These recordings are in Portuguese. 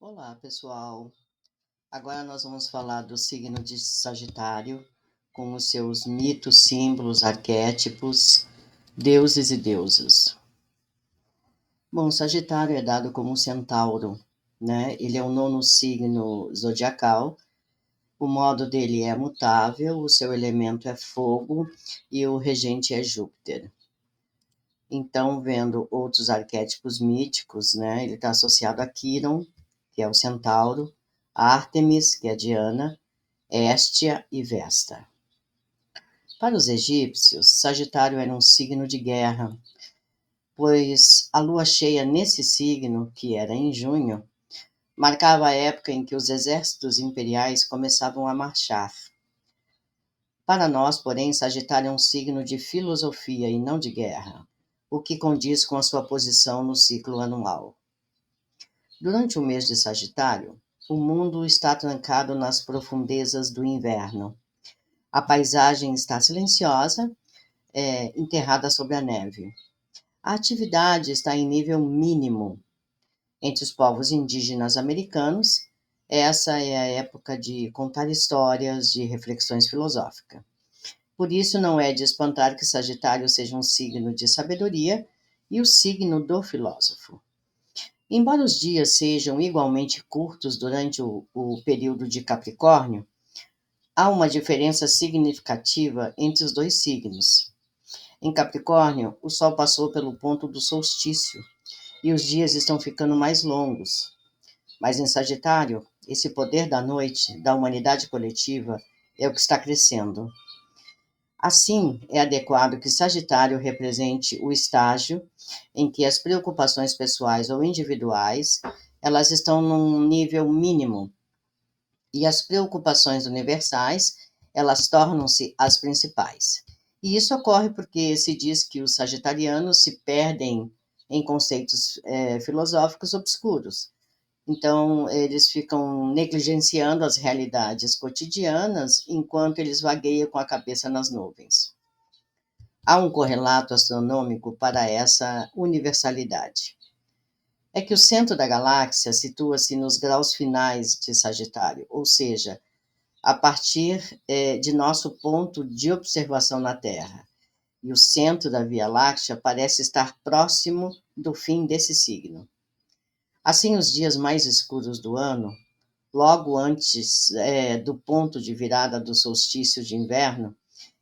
Olá, pessoal. Agora nós vamos falar do signo de Sagitário, com os seus mitos, símbolos, arquétipos, deuses e deusas. Bom, Sagitário é dado como um centauro, né? Ele é o nono signo zodiacal. O modo dele é mutável, o seu elemento é fogo e o regente é Júpiter. Então, vendo outros arquétipos míticos, né? Ele está associado a Quiron, que é o centauro, a Ártemis, que é a Diana, Héstia e Vesta. Para os egípcios, Sagitário era um signo de guerra, pois a lua cheia nesse signo, que era em junho, marcava a época em que os exércitos imperiais começavam a marchar. Para nós, porém, Sagitário é um signo de filosofia e não de guerra, o que condiz com a sua posição no ciclo anual. Durante o mês de Sagitário, o mundo está trancado nas profundezas do inverno. A paisagem está silenciosa, enterrada sob a neve. A atividade está em nível mínimo. Entre os povos indígenas americanos, essa é a época de contar histórias, de reflexões filosóficas. Por isso, não é de espantar que Sagitário seja um signo de sabedoria e o signo do filósofo. Embora os dias sejam igualmente curtos durante o período de Capricórnio, há uma diferença significativa entre os dois signos. Em Capricórnio, o Sol passou pelo ponto do solstício e os dias estão ficando mais longos. Mas em Sagitário, esse poder da noite, da humanidade coletiva, é o que está crescendo. Assim, é adequado que Sagitário represente o estágio em que as preocupações pessoais ou individuais, elas estão num nível mínimo e as preocupações universais, elas tornam-se as principais. E isso ocorre porque se diz que os sagitarianos se perdem em conceitos filosóficos obscuros. Então, eles ficam negligenciando as realidades cotidianas enquanto eles vagueiam com a cabeça nas nuvens. Há um correlato astronômico para essa universalidade. É que o centro da galáxia situa-se nos graus finais de Sagitário, ou seja, a partir de nosso ponto de observação na Terra. E o centro da Via Láctea parece estar próximo do fim desse signo. Assim, os dias mais escuros do ano, logo antes do ponto de virada do solstício de inverno,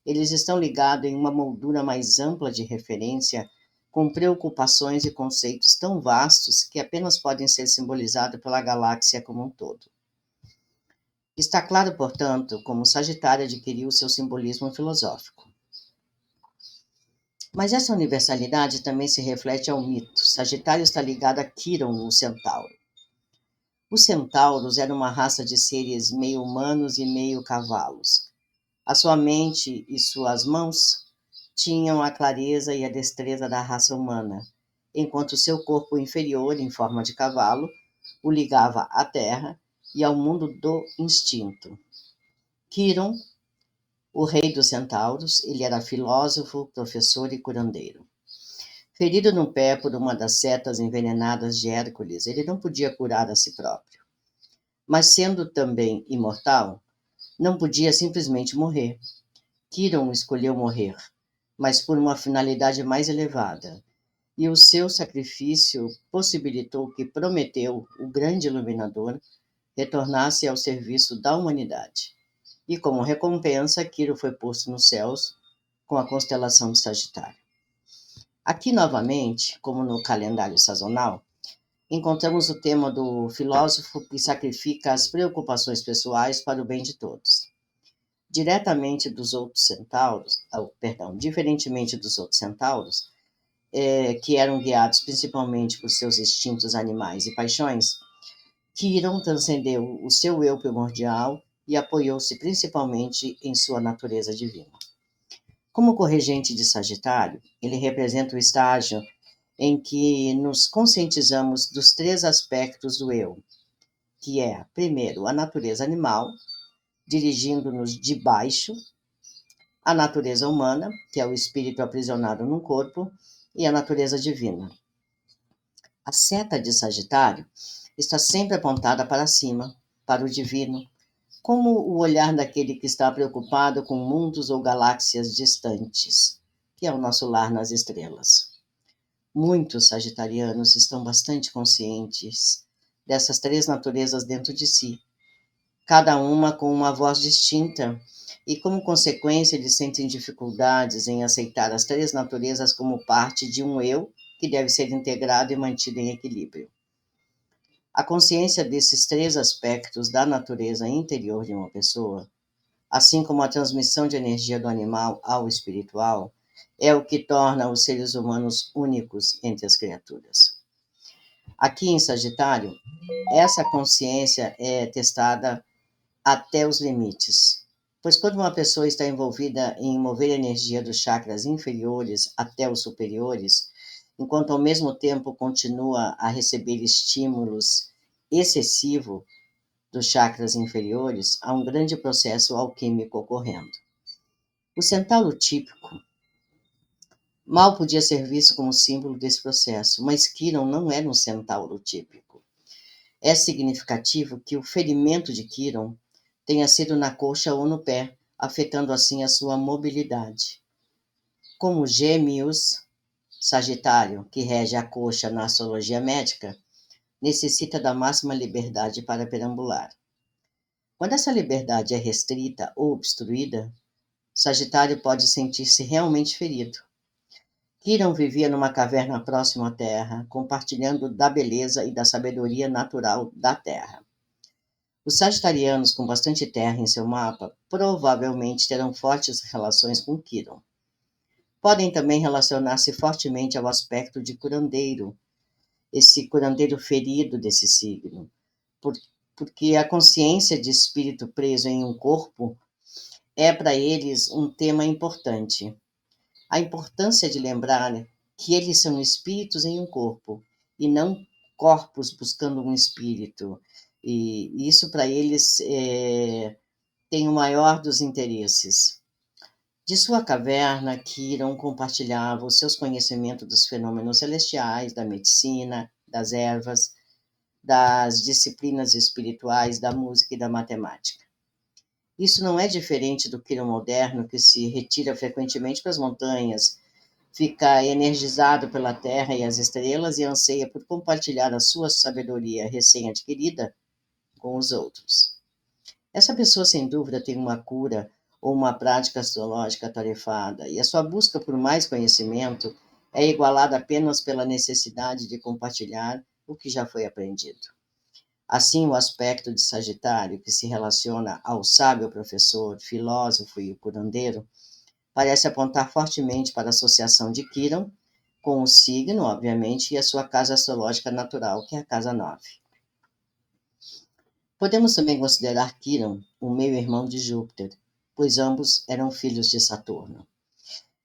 eles estão ligados em uma moldura mais ampla de referência, com preocupações e conceitos tão vastos que apenas podem ser simbolizados pela galáxia como um todo. Está claro, portanto, como Sagitário adquiriu seu simbolismo filosófico. Mas essa universalidade também se reflete ao mito. Sagitário está ligado a Quiron, o centauro. Os centauros eram uma raça de seres meio humanos e meio cavalos. A sua mente e suas mãos tinham a clareza e a destreza da raça humana, enquanto seu corpo inferior, em forma de cavalo, o ligava à terra e ao mundo do instinto. Quiron, o rei dos centauros, ele era filósofo, professor e curandeiro. Ferido no pé por uma das setas envenenadas de Hércules, ele não podia curar a si próprio. Mas sendo também imortal, não podia simplesmente morrer. Quiron escolheu morrer, mas por uma finalidade mais elevada. E o seu sacrifício possibilitou que Prometeu, o grande iluminador, retornasse ao serviço da humanidade. E como recompensa, Quiro foi posto nos céus com a constelação de Sagitário. Aqui, novamente, como no calendário sazonal, encontramos o tema do filósofo que sacrifica as preocupações pessoais para o bem de todos. Diferentemente dos outros centauros, que eram guiados principalmente por seus instintos animais e paixões, Quiron transcendeu o seu eu primordial e apoiou-se principalmente em sua natureza divina. Como corregente de Sagitário, ele representa o estágio em que nos conscientizamos dos três aspectos do eu, que é, primeiro, a natureza animal, dirigindo-nos de baixo, a natureza humana, que é o espírito aprisionado num corpo, e a natureza divina. A seta de Sagitário está sempre apontada para cima, para o divino, como o olhar daquele que está preocupado com mundos ou galáxias distantes, que é o nosso lar nas estrelas. Muitos sagitarianos estão bastante conscientes dessas três naturezas dentro de si, cada uma com uma voz distinta, e como consequência eles sentem dificuldades em aceitar as três naturezas como parte de um eu que deve ser integrado e mantido em equilíbrio. A consciência desses três aspectos da natureza interior de uma pessoa, assim como a transmissão de energia do animal ao espiritual, é o que torna os seres humanos únicos entre as criaturas. Aqui em Sagitário, essa consciência é testada até os limites, pois quando uma pessoa está envolvida em mover a energia dos chakras inferiores até os superiores, enquanto ao mesmo tempo continua a receber estímulos excessivos dos chakras inferiores, há um grande processo alquímico ocorrendo. O centauro típico mal podia ser visto como símbolo desse processo, mas Quiron não era um centauro típico. É significativo que o ferimento de Quiron tenha sido na coxa ou no pé, afetando assim a sua mobilidade. Como Gêmeos, Sagitário, que rege a coxa na astrologia médica, necessita da máxima liberdade para perambular. Quando essa liberdade é restrita ou obstruída, Sagitário pode sentir-se realmente ferido. Quirón vivia numa caverna próxima à Terra, compartilhando da beleza e da sabedoria natural da Terra. Os sagitarianos com bastante terra em seu mapa provavelmente terão fortes relações com Quirón. Podem também relacionar-se fortemente ao aspecto de curandeiro, esse curandeiro ferido desse signo, porque a consciência de espírito preso em um corpo é para eles um tema importante. A importância de lembrar que eles são espíritos em um corpo e não corpos buscando um espírito. E isso para eles tem o maior dos interesses. De sua caverna, Quirón compartilhava os seus conhecimentos dos fenômenos celestiais, da medicina, das ervas, das disciplinas espirituais, da música e da matemática. Isso não é diferente do Quirón moderno, que se retira frequentemente para as montanhas, fica energizado pela terra e as estrelas e anseia por compartilhar a sua sabedoria recém-adquirida com os outros. Essa pessoa, sem dúvida, tem uma cura ou uma prática astrológica atarefada, e a sua busca por mais conhecimento é igualada apenas pela necessidade de compartilhar o que já foi aprendido. Assim, o aspecto de Sagitário, que se relaciona ao sábio professor, filósofo e curandeiro, parece apontar fortemente para a associação de Quirón com o signo, obviamente, e a sua casa astrológica natural, que é a casa 9. Podemos também considerar Quirón o meio-irmão de Júpiter, pois ambos eram filhos de Saturno.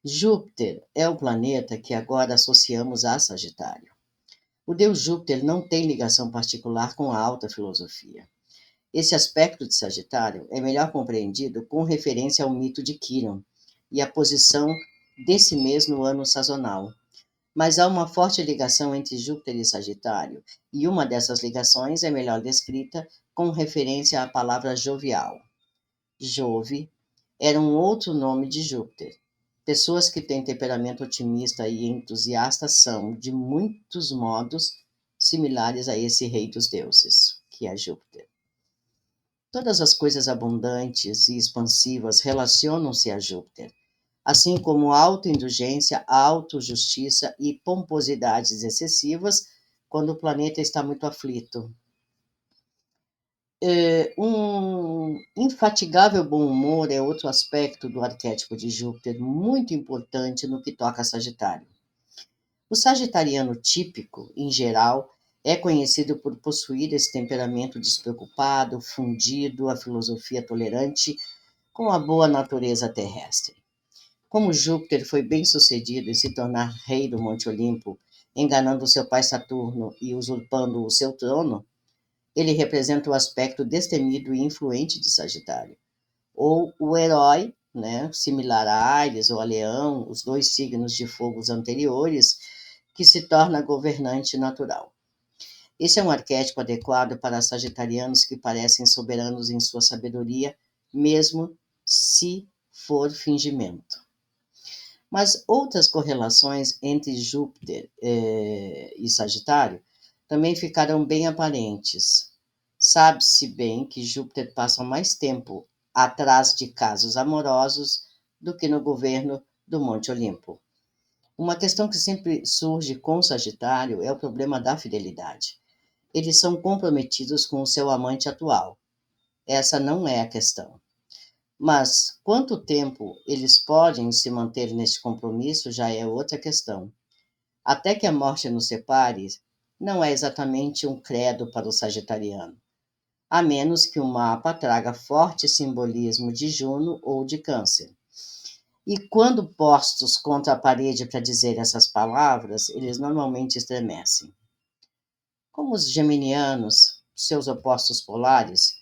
Júpiter é o planeta que agora associamos a Sagitário. O deus Júpiter não tem ligação particular com a alta filosofia. Esse aspecto de Sagitário é melhor compreendido com referência ao mito de Quirón e a posição desse mês no ano sazonal. Mas há uma forte ligação entre Júpiter e Sagitário, e uma dessas ligações é melhor descrita com referência à palavra jovial. Jove era um outro nome de Júpiter. Pessoas que têm temperamento otimista e entusiasta são, de muitos modos, similares a esse rei dos deuses, que é Júpiter. Todas as coisas abundantes e expansivas relacionam-se a Júpiter, assim como autoindulgência, autojustiça e pomposidades excessivas quando o planeta está muito aflito. Um infatigável bom humor é outro aspecto do arquétipo de Júpiter, muito importante no que toca a Sagitário. O sagitariano típico, em geral, é conhecido por possuir esse temperamento despreocupado, fundido à filosofia tolerante com a boa natureza terrestre. Como Júpiter foi bem-sucedido em se tornar rei do Monte Olimpo, enganando seu pai Saturno e usurpando o seu trono, ele representa o aspecto destemido e influente de Sagitário, ou o herói, similar a Áries ou a Leão, os dois signos de fogo anteriores, que se torna governante natural. Esse é um arquétipo adequado para sagitarianos que parecem soberanos em sua sabedoria, mesmo se for fingimento. Mas outras correlações entre Júpiter e Sagitário também ficaram bem aparentes. Sabe-se bem que Júpiter passa mais tempo atrás de casos amorosos do que no governo do Monte Olimpo. Uma questão que sempre surge com Sagitário é o problema da fidelidade. Eles são comprometidos com o seu amante atual. Essa não é a questão. Mas quanto tempo eles podem se manter neste compromisso já é outra questão. Até que a morte nos separe, não é exatamente um credo para o sagitariano, a menos que o mapa traga forte simbolismo de Juno ou de Câncer. E quando postos contra a parede para dizer essas palavras, eles normalmente estremecem. Como os geminianos, seus opostos polares,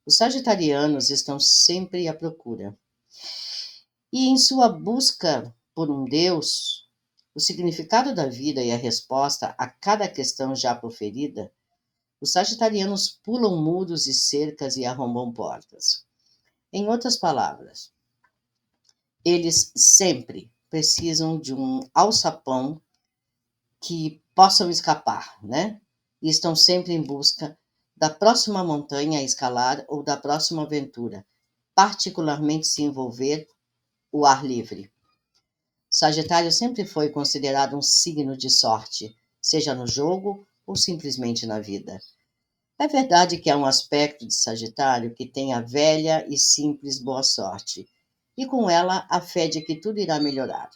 os sagitarianos estão sempre à procura. E em sua busca por um Deus, o significado da vida e a resposta a cada questão já proferida, os sagitarianos pulam muros e cercas e arrombam portas. Em outras palavras, eles sempre precisam de um alçapão que possam escapar, né? E estão sempre em busca da próxima montanha a escalar ou da próxima aventura, particularmente se envolver o ar livre. Sagitário sempre foi considerado um signo de sorte, seja no jogo ou simplesmente na vida. É verdade que há um aspecto de Sagitário que tem a velha e simples boa sorte, e com ela a fé de que tudo irá melhorar.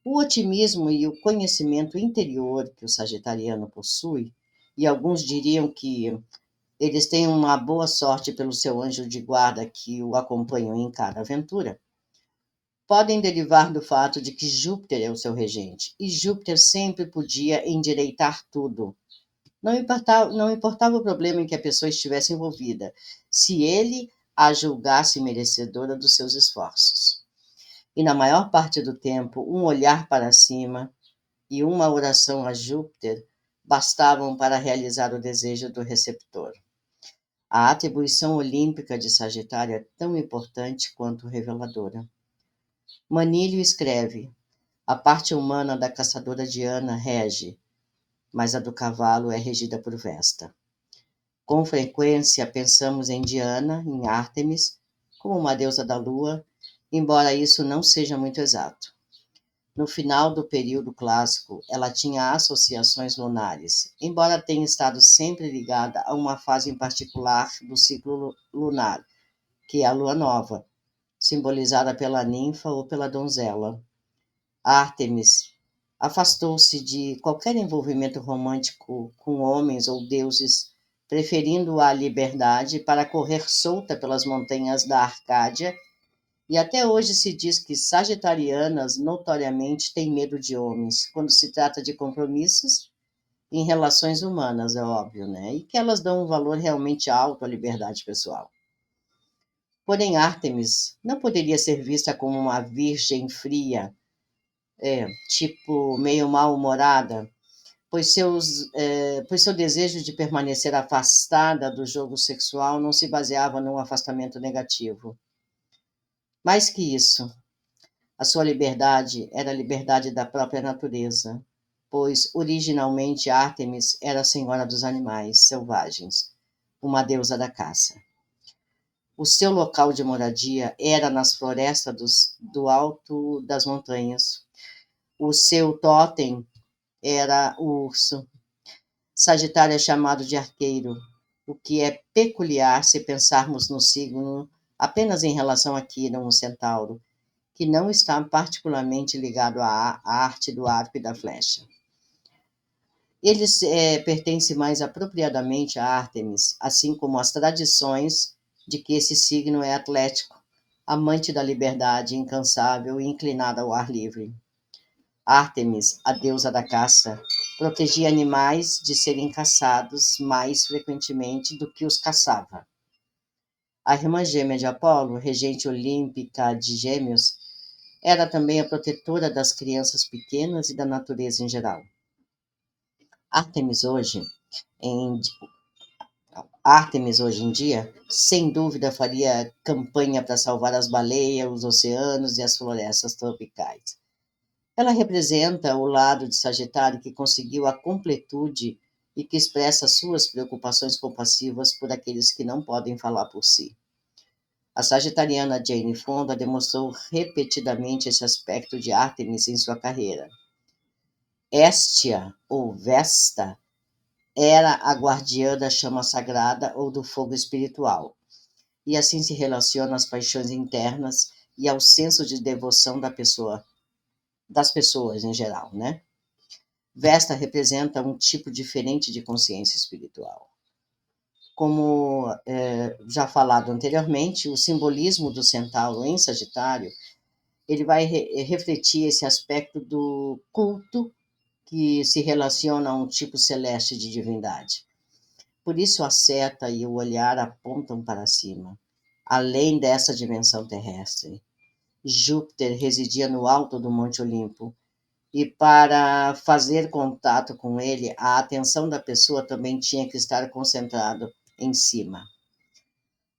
O otimismo e o conhecimento interior que o sagitariano possui, e alguns diriam que eles têm uma boa sorte pelo seu anjo de guarda que o acompanham em cada aventura, podem derivar do fato de que Júpiter é o seu regente, e Júpiter sempre podia endireitar tudo. Não importava o problema em que a pessoa estivesse envolvida, se ele a julgasse merecedora dos seus esforços. E na maior parte do tempo, um olhar para cima e uma oração a Júpiter bastavam para realizar o desejo do receptor. A atribuição olímpica de Sagitário é tão importante quanto reveladora. Manilio escreve: a parte humana da caçadora Diana rege, mas a do cavalo é regida por Vesta. Com frequência pensamos em Diana, em Ártemis, como uma deusa da lua, embora isso não seja muito exato. No final do período clássico, ela tinha associações lunares, embora tenha estado sempre ligada a uma fase em particular do ciclo lunar, que é a lua nova, simbolizada pela ninfa ou pela donzela. Ártemis afastou-se de qualquer envolvimento romântico com homens ou deuses, preferindo a liberdade para correr solta pelas montanhas da Arcádia, e até hoje se diz que sagitarianas notoriamente têm medo de homens, quando se trata de compromissos em relações humanas, é óbvio, né? E que elas dão um valor realmente alto à liberdade pessoal. Porém, Ártemis não poderia ser vista como uma virgem fria, tipo meio mal-humorada, pois seu desejo de permanecer afastada do jogo sexual não se baseava num afastamento negativo. Mais que isso, a sua liberdade era a liberdade da própria natureza, pois originalmente Ártemis era a senhora dos animais selvagens, uma deusa da caça. O seu local de moradia era nas florestas do alto das montanhas. O seu totem era o urso. Sagitário é chamado de arqueiro, o que é peculiar se pensarmos no signo apenas em relação a Quirón, o centauro, que não está particularmente ligado à arte do arco e da flecha. Ele pertence mais apropriadamente a Ártemis, assim como as tradições de que esse signo é atlético, amante da liberdade, incansável e inclinado ao ar livre. Ártemis, a deusa da caça, protegia animais de serem caçados mais frequentemente do que os caçava. A irmã gêmea de Apolo, regente olímpica de Gêmeos, era também a protetora das crianças pequenas e da natureza em geral. Ártemis hoje Em Ártemis, hoje em dia, sem dúvida faria campanha para salvar as baleias, os oceanos e as florestas tropicais. Ela representa o lado de Sagitário que conseguiu a completude e que expressa suas preocupações compassivas por aqueles que não podem falar por si. A sagitariana Jane Fonda demonstrou repetidamente esse aspecto de Ártemis em sua carreira. Hestia, ou Vesta, era a guardiã da chama sagrada ou do fogo espiritual, e assim se relaciona às paixões internas e ao senso de devoção das pessoas em geral, né? Vesta representa um tipo diferente de consciência espiritual. Como já falado anteriormente, o simbolismo do centauro em Sagitário, ele vai refletir esse aspecto do culto que se relaciona a um tipo celeste de divindade. Por isso a seta e o olhar apontam para cima, além dessa dimensão terrestre. Júpiter residia no alto do Monte Olimpo, e para fazer contato com ele, a atenção da pessoa também tinha que estar concentrada em cima.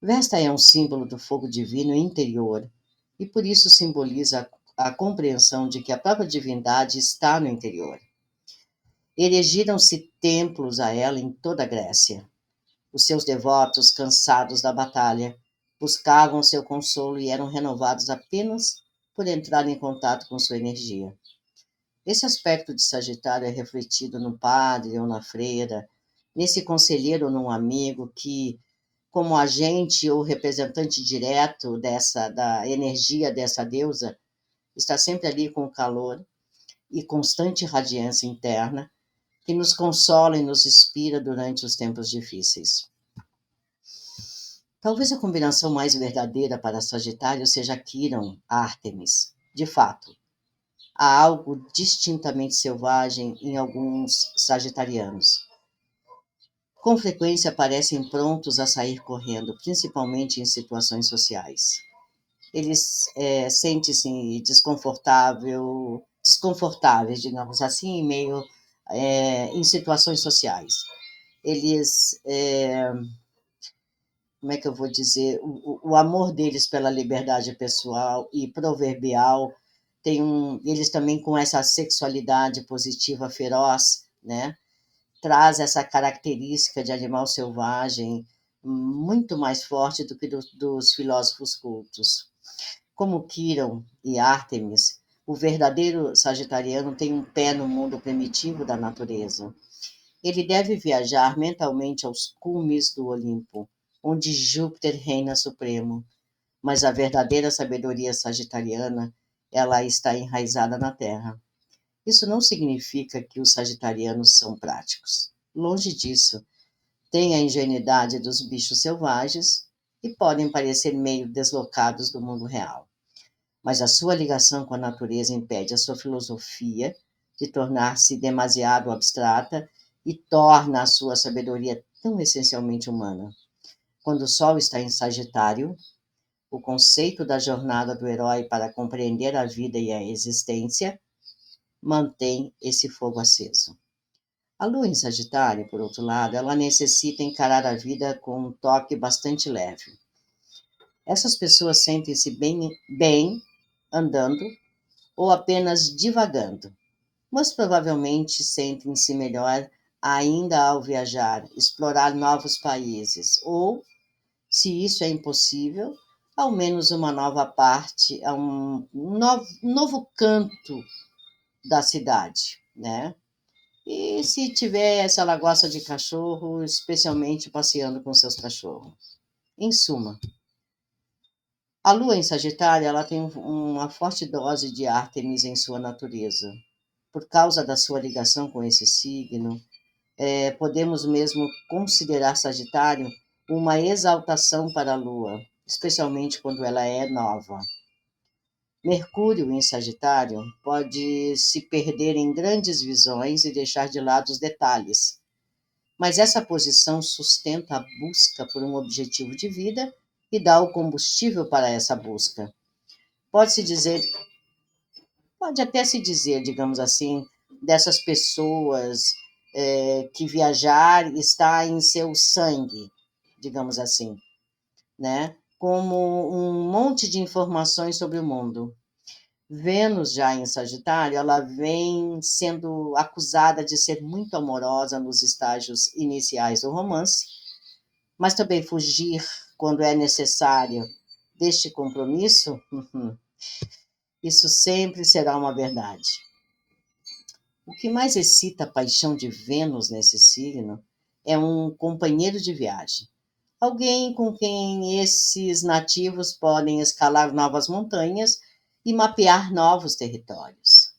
Vesta é um símbolo do fogo divino interior, e por isso simboliza a compreensão de que a própria divindade está no interior. Erigiram-se templos a ela em toda a Grécia. Os seus devotos, cansados da batalha, buscavam seu consolo e eram renovados apenas por entrar em contato com sua energia. Esse aspecto de Sagitário é refletido no padre ou na freira, nesse conselheiro ou num amigo que, como agente ou representante direto da energia dessa deusa, está sempre ali com o calor e constante radiância interna que nos consola e nos inspira durante os tempos difíceis. Talvez a combinação mais verdadeira para Sagitário seja Quirón, Ártemis. De fato, há algo distintamente selvagem em alguns sagitarianos. Com frequência parecem prontos a sair correndo, principalmente em situações sociais. Eles sentem-se desconfortáveis, digamos assim, meio em situações sociais. Eles, como é que eu vou dizer, o amor deles pela liberdade pessoal e proverbial eles também com essa sexualidade positiva feroz, né? Traz essa característica de animal selvagem muito mais forte do que dos filósofos cultos. Como Quirón e Ártemis, o verdadeiro sagitariano tem um pé no mundo primitivo da natureza. Ele deve viajar mentalmente aos cumes do Olimpo, onde Júpiter reina supremo, mas a verdadeira sabedoria sagitariana, ela está enraizada na Terra. Isso não significa que os sagitarianos são práticos. Longe disso. Têm a ingenuidade dos bichos selvagens e podem parecer meio deslocados do mundo real. Mas a sua ligação com a natureza impede a sua filosofia de tornar-se demasiado abstrata e torna a sua sabedoria tão essencialmente humana. Quando o Sol está em Sagitário, o conceito da jornada do herói para compreender a vida e a existência mantém esse fogo aceso. A Lua em Sagitário, por outro lado, ela necessita encarar a vida com um toque bastante leve. Essas pessoas sentem-se bem andando ou apenas divagando, mas provavelmente sentem-se melhor ainda ao viajar, explorar novos países, ou, se isso é impossível, ao menos uma nova parte, novo canto da cidade, né? E se tiver essa lagosta de cachorro, especialmente passeando com seus cachorros. Em suma, a Lua em Sagitário ela tem uma forte dose de Ártemis em sua natureza. Por causa da sua ligação com esse signo, podemos mesmo considerar Sagitário uma exaltação para a Lua, especialmente quando ela é nova. Mercúrio em Sagitário pode se perder em grandes visões e deixar de lado os detalhes, mas essa posição sustenta a busca por um objetivo de vida e dá o combustível para essa busca. Pode-se dizer, pode até se dizer, digamos assim, dessas pessoas que viajar está em seu sangue, digamos assim, né? Como um monte de informações sobre o mundo. Vênus, já em Sagitário, ela vem sendo acusada de ser muito amorosa nos estágios iniciais do romance, mas também fugir quando é necessário deste compromisso, isso sempre será uma verdade. O que mais excita a paixão de Vênus nesse signo é um companheiro de viagem. Alguém com quem esses nativos podem escalar novas montanhas e mapear novos territórios.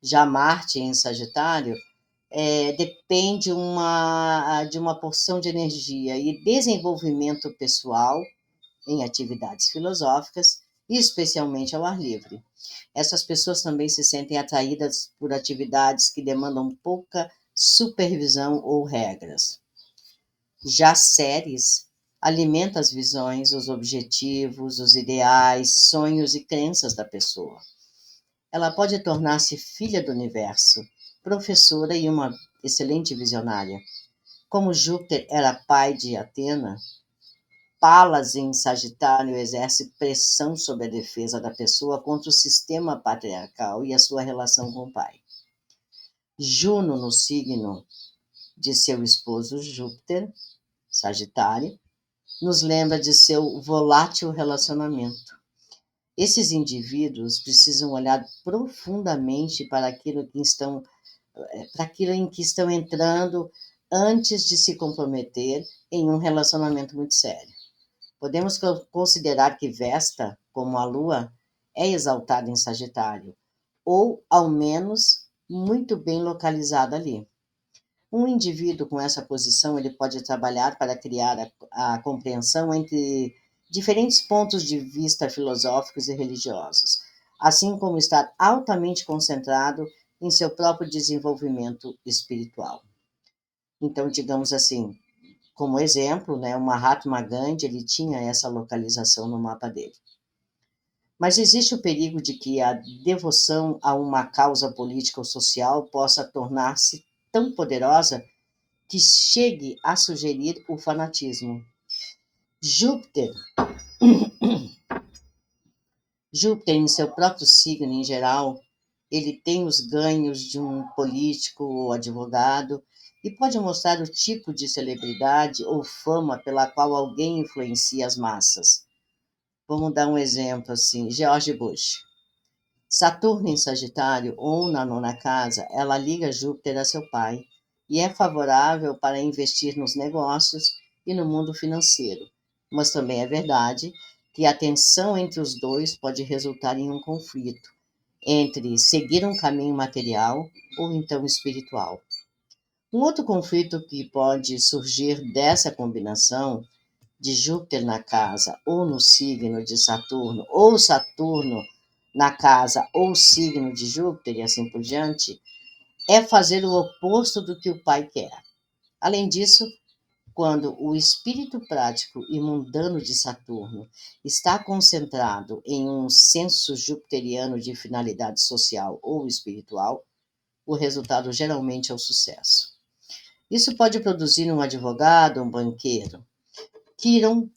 Já Marte em Sagitário depende de uma porção de energia e desenvolvimento pessoal em atividades filosóficas, e especialmente ao ar livre. Essas pessoas também se sentem atraídas por atividades que demandam pouca supervisão ou regras. Já Ceres alimenta as visões, os objetivos, os ideais, sonhos e crenças da pessoa. Ela pode tornar-se filha do universo, professora e uma excelente visionária. Como Júpiter era pai de Atena, Palas em Sagitário exerce pressão sobre a defesa da pessoa contra o sistema patriarcal e a sua relação com o pai. Juno, no signo de seu esposo Júpiter, Sagitário, nos lembra de seu volátil relacionamento. Esses indivíduos precisam olhar profundamente para aquilo em que estão entrando antes de se comprometer em um relacionamento muito sério. Podemos considerar que Vesta, como a Lua, é exaltada em Sagitário, ou, ao menos, muito bem localizada ali. Um indivíduo com essa posição ele pode trabalhar para criar a compreensão entre diferentes pontos de vista filosóficos e religiosos, assim como estar altamente concentrado em seu próprio desenvolvimento espiritual. Então, digamos assim, como exemplo, né, o Mahatma Gandhi ele tinha essa localização no mapa dele. Mas existe o perigo de que a devoção a uma causa política ou social possa tornar-se tão poderosa que chegue a sugerir o fanatismo. Júpiter, Júpiter em seu próprio signo em geral, ele tem os ganhos de um político ou advogado e pode mostrar o tipo de celebridade ou fama pela qual alguém influencia as massas. Vamos dar um exemplo assim, George Bush. Saturno em Sagitário ou na nona casa, ela liga Júpiter a seu pai e é favorável para investir nos negócios e no mundo financeiro. Mas também é verdade que a tensão entre os dois pode resultar em um conflito entre seguir um caminho material ou então espiritual. Um outro conflito que pode surgir dessa combinação de Júpiter na casa ou no signo de Saturno, ou Saturno na casa ou signo de Júpiter e assim por diante, é fazer o oposto do que o pai quer. Além disso, quando o espírito prático e mundano de Saturno está concentrado em um senso jupiteriano de finalidade social ou espiritual, o resultado geralmente é o sucesso. Isso pode produzir um advogado, um banqueiro. Quiron,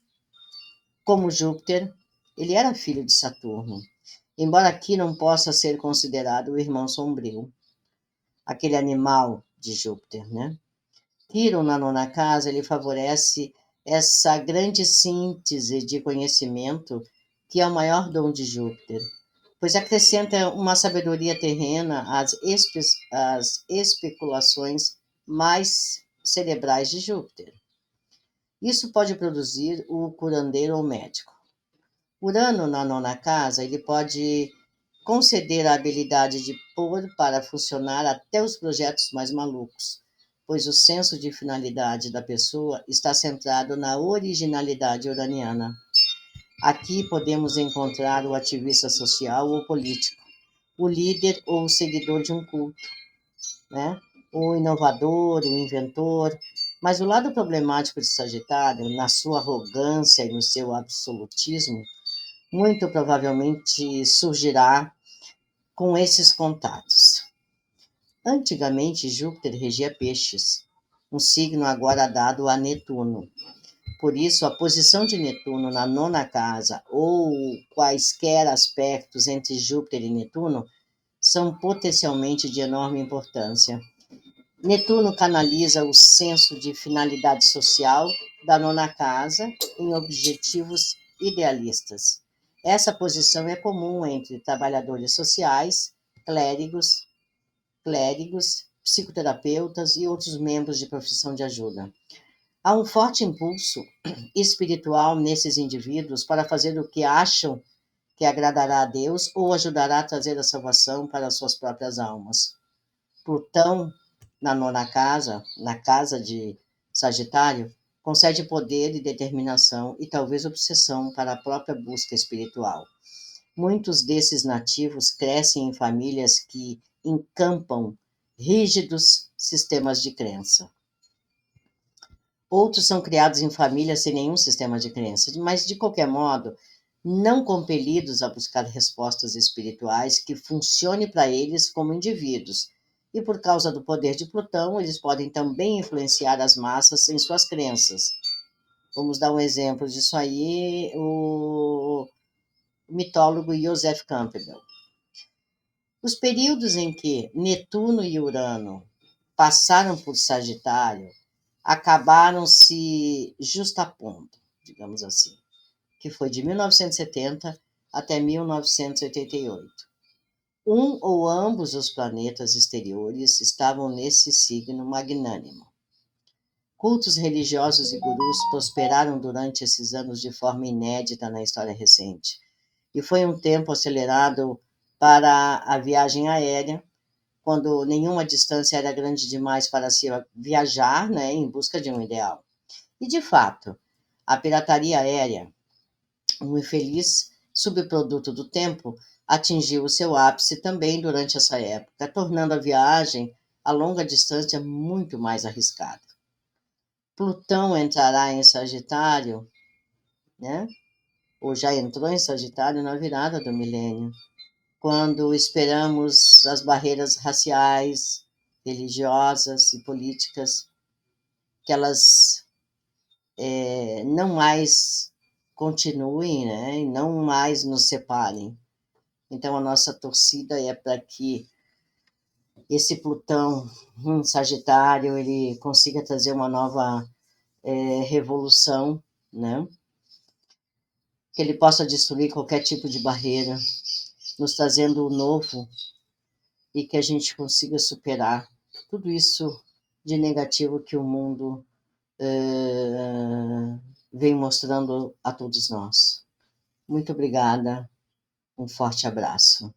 como Júpiter, ele era filho de Saturno, embora Quiron possa ser considerado o irmão sombrio, aquele animal de Júpiter, né? Quiron, na nona casa, ele favorece essa grande síntese de conhecimento que é o maior dom de Júpiter, pois acrescenta uma sabedoria terrena às especulações mais cerebrais de Júpiter. Isso pode produzir o curandeiro ou médico. Urano, na nona casa, ele pode conceder a habilidade de pôr para funcionar até os projetos mais malucos, pois o senso de finalidade da pessoa está centrado na originalidade uraniana. Aqui podemos encontrar o ativista social ou político, o líder ou o seguidor de um culto, né? O inovador, o inventor. Mas o lado problemático de Sagitário, na sua arrogância e no seu absolutismo, muito provavelmente surgirá com esses contatos. Antigamente, Júpiter regia Peixes, um signo agora dado a Netuno. Por isso, a posição de Netuno na nona casa ou quaisquer aspectos entre Júpiter e Netuno são potencialmente de enorme importância. Netuno canaliza o senso de finalidade social da nona casa em objetivos idealistas. Essa posição é comum entre trabalhadores sociais, clérigos, psicoterapeutas e outros membros de profissão de ajuda. Há um forte impulso espiritual nesses indivíduos para fazer o que acham que agradará a Deus ou ajudará a trazer a salvação para as suas próprias almas. Plutão, na nona casa, na casa de Sagitário, concede poder e determinação e talvez obsessão para a própria busca espiritual. Muitos desses nativos crescem em famílias que encampam rígidos sistemas de crença. Outros são criados em famílias sem nenhum sistema de crença, mas, de qualquer modo, não compelidos a buscar respostas espirituais que funcionem para eles como indivíduos. E por causa do poder de Plutão, eles podem também influenciar as massas em suas crenças. Vamos dar um exemplo disso aí, o mitólogo Joseph Campbell. Os períodos em que Netuno e Urano passaram por Sagitário acabaram se justapondo, digamos assim, que foi de 1970 até 1988. Um ou ambos os planetas exteriores estavam nesse signo magnânimo. Cultos religiosos e gurus prosperaram durante esses anos de forma inédita na história recente. E foi um tempo acelerado para a viagem aérea, quando nenhuma distância era grande demais para se viajar, né, em busca de um ideal. E, de fato, a pirataria aérea, um infeliz subproduto do tempo, atingiu o seu ápice também durante essa época, tornando a viagem a longa distância muito mais arriscada. Plutão entrará em Sagitário, né? Ou já entrou em Sagitário na virada do milênio, quando esperamos as barreiras raciais, religiosas e políticas, que elas não mais continuem, né, e não mais nos separem. Então, a nossa torcida é para que esse Plutão Sagitário ele consiga trazer uma nova revolução, né, que ele possa destruir qualquer tipo de barreira, nos trazendo o novo e que a gente consiga superar tudo isso de negativo que o mundo vem mostrando a todos nós. Muito obrigada, um forte abraço.